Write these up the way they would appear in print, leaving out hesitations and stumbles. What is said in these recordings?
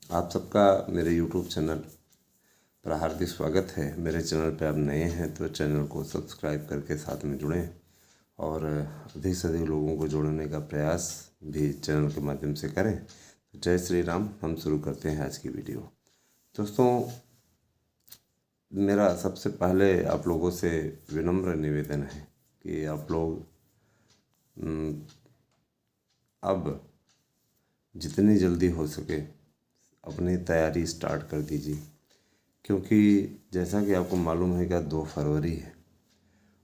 आप सबका मेरे YouTube चैनल पर हार्दिक स्वागत है। मेरे चैनल पे आप नए हैं तो चैनल को सब्सक्राइब करके साथ में जुड़ें और अधिक से अधिक लोगों को जोड़ने का प्रयास भी चैनल के माध्यम से करें। तो जय श्री राम। हम शुरू करते हैं आज की वीडियो। दोस्तों, मेरा सबसे पहले आप लोगों से विनम्र निवेदन है कि आप लोग अब जितनी जल्दी हो सके अपनी तैयारी स्टार्ट कर दीजिए, क्योंकि जैसा कि आपको मालूम है कि 2 फरवरी है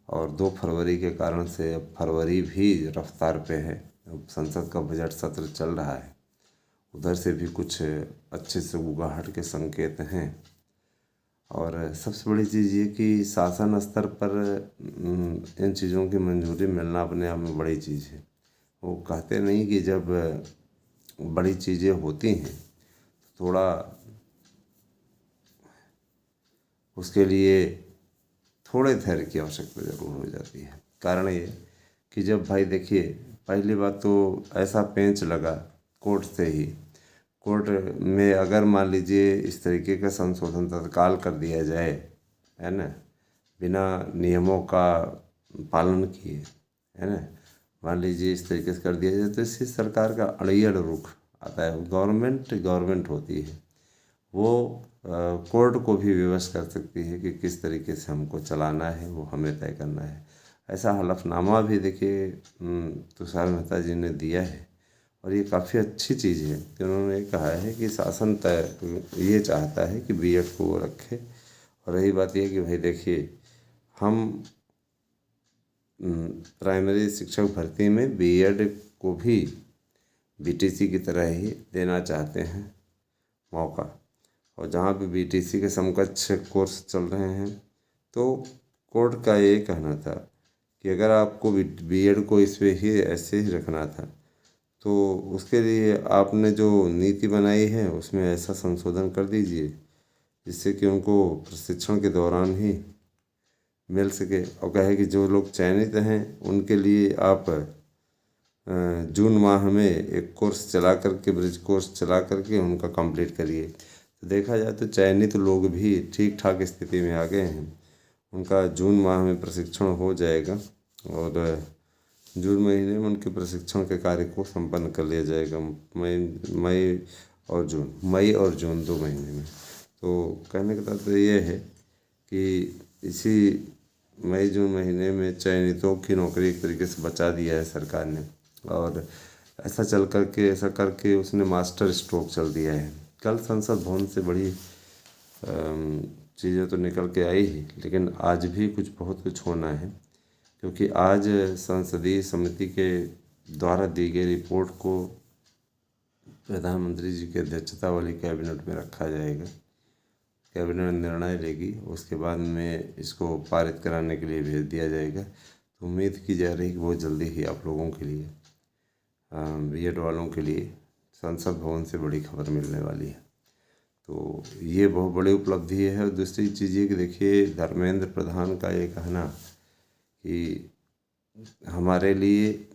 और 2 फरवरी के कारण से अब फरवरी भी रफ्तार पे है। अब संसद का बजट सत्र चल रहा है, उधर से भी कुछ अच्छे से उगाहट के संकेत हैं। और सबसे बड़ी चीज़ ये कि शासन स्तर पर इन चीज़ों की मंजूरी मिलना अपने आप में बड़ी चीज़ है। वो कहते नहीं कि जब बड़ी चीज़ें होती हैं थोड़ा उसके लिए थोड़े धैर्य की आवश्यकता ज़रूर हो जाती है। कारण ये कि जब भाई देखिए, पहली बात तो ऐसा पेंच लगा कोर्ट से ही, कोर्ट में अगर मान लीजिए इस तरीके का संशोधन तत्काल कर दिया जाए, है ना, बिना नियमों का पालन किए, है ना, मान लीजिए इस तरीके से कर दिया जाए तो इससे सरकार का अड़ियल रुख आता है। गवर्नमेंट होती है, वो कोर्ट को भी विवश कर सकती है कि किस तरीके से हमको चलाना है, वो हमें तय करना है। ऐसा हलफनामा भी देखिए तुषार मेहता जी ने दिया है और ये काफ़ी अच्छी चीज़ है कि उन्होंने कहा है कि शासन तय ये चाहता है कि बीएड को वो रखे। और रही बात ये कि भाई देखिए, हम प्राइमरी शिक्षक भर्ती में बीएड को भी बीटीसी की तरह ही देना चाहते हैं मौका। और जहाँ पे बीटीसी के समकक्ष कोर्स चल रहे हैं तो कोर्ट का ये कहना था कि अगर आपको बीएड को इस पे ही ऐसे ही रखना था तो उसके लिए आपने जो नीति बनाई है उसमें ऐसा संशोधन कर दीजिए जिससे कि उनको प्रशिक्षण के दौरान ही मिल सके। और कहे कि जो लोग चयनित हैं उनके लिए आप जून माह में एक कोर्स चला करके, ब्रिज कोर्स चला करके उनका कंप्लीट करिए। तो देखा जाए तो चयनित लोग भी ठीक ठाक स्थिति में आ गए हैं। उनका जून माह में प्रशिक्षण हो जाएगा और जून महीने में उनके प्रशिक्षण के कार्य को संपन्न कर लिया जाएगा। मई और जून 2 महीने में। तो कहने का तात्पर्य ये है कि इसी मई जून महीने में चयनितों की नौकरी एक तरीके से बचा दिया है सरकार ने। और ऐसा करके उसने मास्टर स्ट्रोक चल दिया है। कल संसद भवन से बड़ी चीज़ें तो निकल के आई ही, लेकिन आज भी बहुत कुछ होना है, क्योंकि आज संसदीय समिति के द्वारा दी गई रिपोर्ट को प्रधानमंत्री जी की अध्यक्षता वाली कैबिनेट में रखा जाएगा। कैबिनेट निर्णय लेगी, उसके बाद में इसको पारित कराने के लिए भेज दिया जाएगा। तो उम्मीद की जा रही है कि बहुत जल्दी ही आप लोगों के लिए, बीएड वालों के लिए संसद भवन से बड़ी खबर मिलने वाली है। तो ये बहुत बड़ी उपलब्धि है। और दूसरी चीज़ ये कि देखिए, धर्मेंद्र प्रधान का ये कहना कि हमारे लिए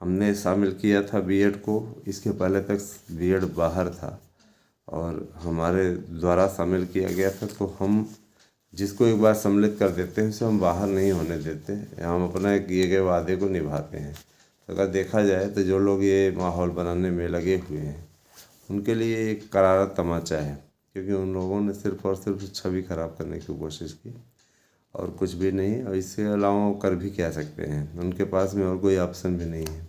हमने शामिल किया था बीएड को, इसके पहले तक बीएड बाहर था और हमारे द्वारा शामिल किया गया था, तो हम जिसको एक बार सम्मिलित कर देते हैं उसे हम बाहर नहीं होने देते, हम अपने किए गए वादे को निभाते हैं। तो अगर देखा जाए तो जो लोग ये माहौल बनाने में लगे हुए हैं उनके लिए एक करारा तमाचा है, क्योंकि उन लोगों ने सिर्फ और सिर्फ छवि खराब करने की कोशिश की और कुछ भी नहीं। और इससे अलावा वो कर भी क्या सकते हैं, उनके पास में और कोई ऑप्शन भी नहीं है,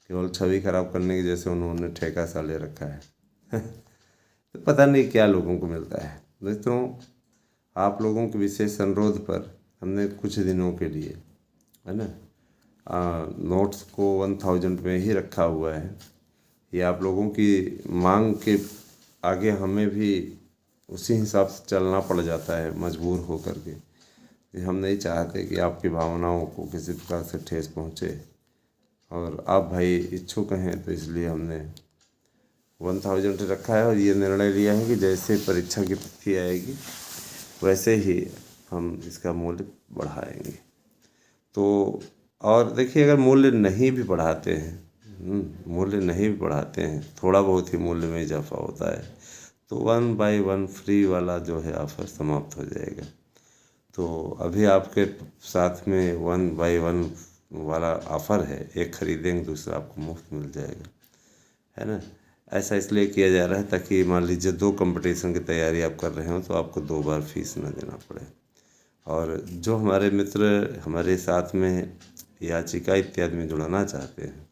केवल छवि खराब करने की जैसे उन्होंने ठेका सा ले रखा है। तो पता नहीं क्या लोगों को मिलता है। दोस्तों, आप लोगों के विशेष अनुरोध पर हमने कुछ दिनों के लिए, है ना, नोट्स को 1000 में ही रखा हुआ है। ये आप लोगों की मांग के आगे हमें भी उसी हिसाब से चलना पड़ जाता है, मजबूर हो करके। हम नहीं चाहते कि आपकी भावनाओं को किसी प्रकार से ठेस पहुँचे, और आप भाई इच्छुक हैं तो इसलिए हमने 1000 रखा है। और ये निर्णय लिया है कि जैसे परीक्षा की तिथि आएगी वैसे ही हम इसका मूल्य बढ़ाएंगे। तो और देखिए, अगर मूल्य नहीं भी बढ़ाते हैं मूल्य नहीं बढ़ाते हैं, थोड़ा बहुत ही मूल्य में इजाफा होता है, तो 1 बाय 1 फ्री वाला जो है ऑफ़र समाप्त हो जाएगा। तो अभी आपके साथ में 1 बाय 1 वाला ऑफ़र है, एक खरीदेंगे दूसरा आपको मुफ्त मिल जाएगा, है ना। ऐसा इसलिए किया जा रहा है ताकि मान लीजिए 2 कंपटीशन की तैयारी आप कर रहे हो तो आपको 2 बार फीस ना देना पड़े। और जो हमारे मित्र हमारे साथ में याचिका इत्यादि में जुड़ना चाहते हैं,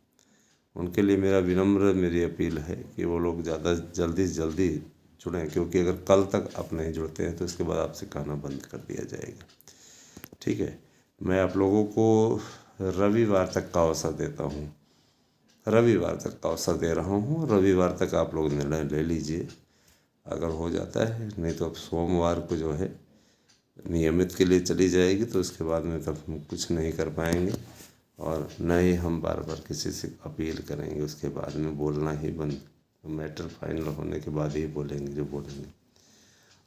उनके लिए मेरी अपील है कि वो लोग ज़्यादा जल्दी से जल्दी जुड़ें, क्योंकि अगर कल तक आप नहीं जुड़ते हैं तो इसके बाद आपसे कहना बंद कर दिया जाएगा। ठीक है, मैं आप लोगों को रविवार तक का अवसर देता हूँ, रविवार तक का अवसर दे रहा हूँ। रविवार तक आप लोग निर्णय ले लीजिए, अगर हो जाता है, नहीं तो अब सोमवार को जो है नियमित के लिए चली जाएगी, तो उसके बाद में तब हम कुछ नहीं कर पाएंगे और न ही हम बार बार किसी से अपील करेंगे। उसके बाद में बोलना ही बंद, मैटर फाइनल होने के बाद ही बोलेंगे जो बोलेंगे।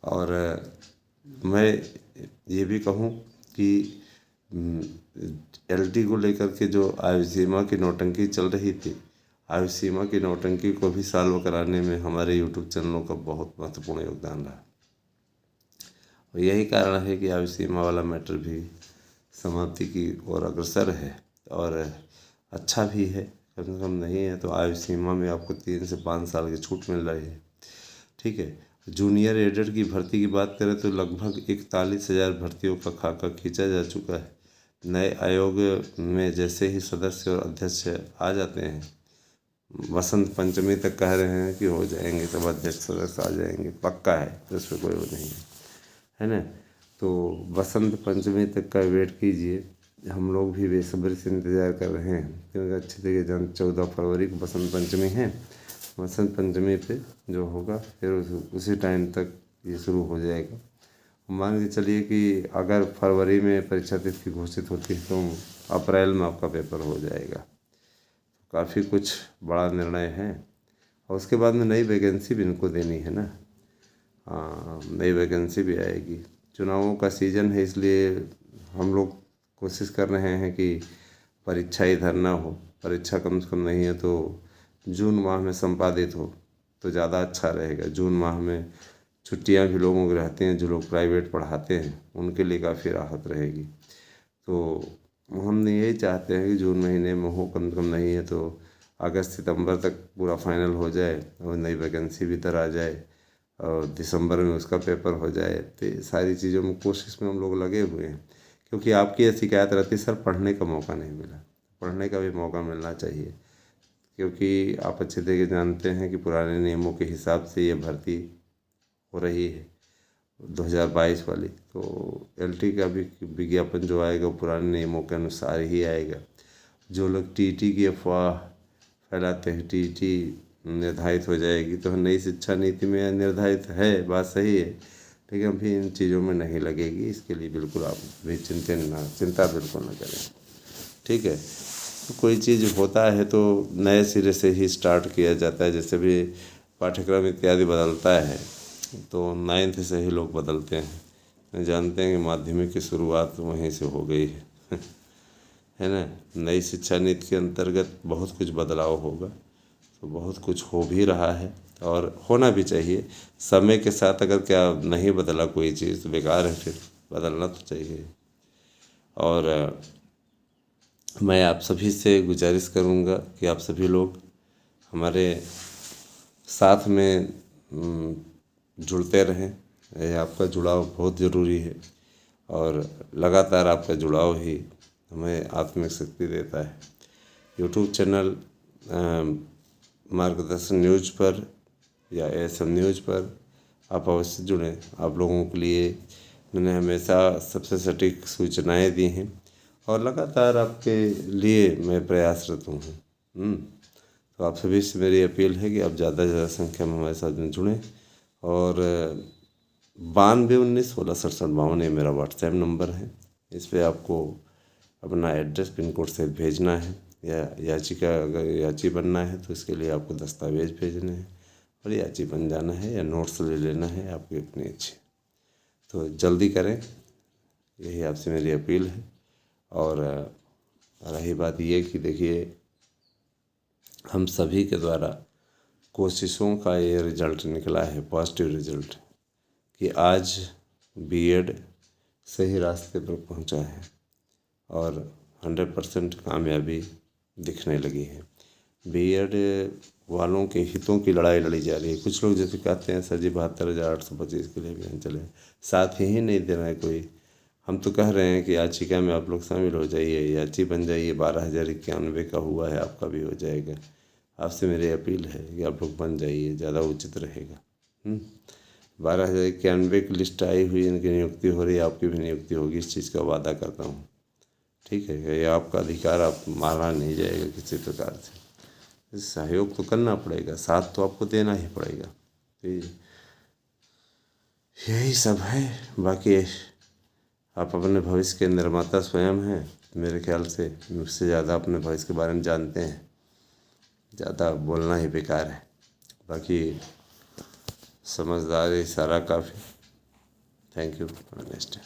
और मैं ये भी कहूँ कि LT को लेकर के जो आयु सीमा की नौटंकी चल रही थी, आयु सीमा की नौटंकी को भी सॉल्व कराने में हमारे यूट्यूब चैनलों का बहुत महत्वपूर्ण योगदान रहा। और यही कारण है कि आयु सीमा वाला मैटर भी समाप्ति की ओर अग्रसर है और अच्छा भी है। कम से कम नहीं है तो आयु सीमा में आपको 3 से 5 साल की छूट मिल रही है। ठीक है, जूनियर एडेड की भर्ती की बात करें तो लगभग 41,000 भर्तियों का खाका खींचा जा चुका है। नए आयोग में जैसे ही सदस्य और अध्यक्ष आ जाते हैं, वसंत पंचमी तक कह रहे हैं कि हो जाएंगे, सब अध्यक्ष सदस्य आ जाएंगे, पक्का है, तो इसमें कोई वो नहीं है ना। तो वसंत पंचमी तक का वेट कीजिए, हम लोग भी बेसब्री से इंतज़ार कर रहे हैं, क्योंकि अच्छी तरीके 14 फरवरी को बसंत पंचमी है। वसंत पंचमी पे जो होगा फिर उसी टाइम तक ये शुरू हो जाएगा। मान के चलिए कि अगर फरवरी में परीक्षा तिथि घोषित होती है तो अप्रैल में आपका पेपर हो जाएगा। काफ़ी कुछ बड़ा निर्णय है। और उसके बाद में नई वैकेंसी भी इनको देनी है ना, नई वैकेंसी भी आएगी। चुनावों का सीज़न है, इसलिए हम लोग कोशिश कर रहे हैं कि परीक्षा इधर ना हो, परीक्षा कम से कम नहीं है तो जून माह में संपादित हो तो ज़्यादा अच्छा रहेगा। जून माह में छुट्टियां भी लोगों को रहती हैं, जो लोग प्राइवेट पढ़ाते हैं उनके लिए काफ़ी राहत रहेगी। तो हम यही चाहते हैं कि जून महीने में हो, कम से कम नहीं है तो अगस्त सितंबर तक पूरा फाइनल हो जाए और नई वैकेंसी भी इधर आ जाए और दिसंबर में उसका पेपर हो जाए। तो ये सारी चीज़ों में कोशिश में हम लोग लगे हुए हैं, क्योंकि आपकी ये शिकायत रहती है सर पढ़ने का मौका नहीं मिला। पढ़ने का भी मौका मिलना चाहिए, क्योंकि आप अच्छे तरीके जानते हैं कि पुराने नियमों के हिसाब से ये भर्ती हो रही है 2022 वाली। तो LT का भी विज्ञापन जो आएगा पुराने नियमों के अनुसार ही आएगा। जो लोग TT की अफवाह फैलाते हैं, TT निर्धारित हो जाएगी, तो नई शिक्षा नीति में निर्धारित है, बात सही है, लेकिन भी इन चीज़ों में नहीं लगेगी। इसके लिए बिल्कुल आप भी चिंता बिल्कुल ना करें। ठीक है, तो कोई चीज़ होता है तो नए सिरे से ही स्टार्ट किया जाता है। जैसे भी पाठ्यक्रम इत्यादि बदलता है तो 9th से ही लोग बदलते हैं। जानते हैं कि माध्यमिक की शुरुआत वहीं से हो गई है ना। नई शिक्षा नीति के अंतर्गत बहुत कुछ बदलाव होगा, तो बहुत कुछ हो भी रहा है और होना भी चाहिए। समय के साथ अगर क्या नहीं बदला कोई चीज़ तो बेकार है, फिर बदलना तो चाहिए। और मैं आप सभी से गुजारिश करूंगा कि आप सभी लोग हमारे साथ में जुड़ते रहें। ये आपका जुड़ाव बहुत ज़रूरी है और लगातार आपका जुड़ाव ही हमें आत्मिक शक्ति देता है। यूट्यूब चैनल मार्गदर्शन न्यूज़ पर या ASM न्यूज़ पर आप अवश्य जुड़ें। आप लोगों के लिए मैंने हमेशा सबसे सटीक सूचनाएं दी हैं और लगातार आपके लिए मैं प्रयासरत हूँ। तो आप सभी से मेरी अपील है कि आप ज़्यादा से ज़्यादा संख्या में हमारे साथ में जुड़ें। और 9219166752 ये मेरा व्हाट्सएप नंबर है। इस पर आपको अपना एड्रेस पिन कोड से भेजना है, या अगर याची बनना है तो इसके लिए आपको दस्तावेज भेजने हैं और याची बन जाना है या नोट्स ले लेना है, आपकी अपनी इच्छा। तो जल्दी करें, यही आपसे मेरी अपील है। और रही बात ये कि देखिए हम सभी के द्वारा कोशिशों का ये रिजल्ट निकला है, पॉजिटिव रिजल्ट, कि आज बीएड सही रास्ते पर पहुंचा है और 100% कामयाबी दिखने लगी है। बीएड वालों के हितों की लड़ाई लड़ी जा रही है। कुछ लोग जैसे कहते हैं सर जी 72,825 के लिए भी हम चले, साथ ही नहीं दे रहा है कोई। हम तो कह रहे हैं कि याचिका में आप लोग शामिल हो जाइए, याची बन जाइए, 12,091 का हुआ है, आपका भी हो जाएगा। आपसे मेरी अपील है कि आप लोग बन जाइए, ज़्यादा उचित रहेगा। 12,091 की लिस्ट आई हुई, इनकी नियुक्ति हो रही है, आपकी भी नियुक्ति होगी, इस चीज़ का वादा करता हूँ। ठीक है, ये आपका अधिकार, आप मारा नहीं जाएगा किसी प्रकार से। सहयोग तो करना पड़ेगा, साथ तो आपको देना ही पड़ेगा। तो यही सब है। बाकी आप अपने भविष्य के निर्माता स्वयं हैं। मेरे ख्याल से मुझसे ज़्यादा अपने भविष्य के बारे में जानते हैं, ज़्यादा बोलना ही बेकार है। बाकी समझदारी सारा काफ़ी। Thank you, next.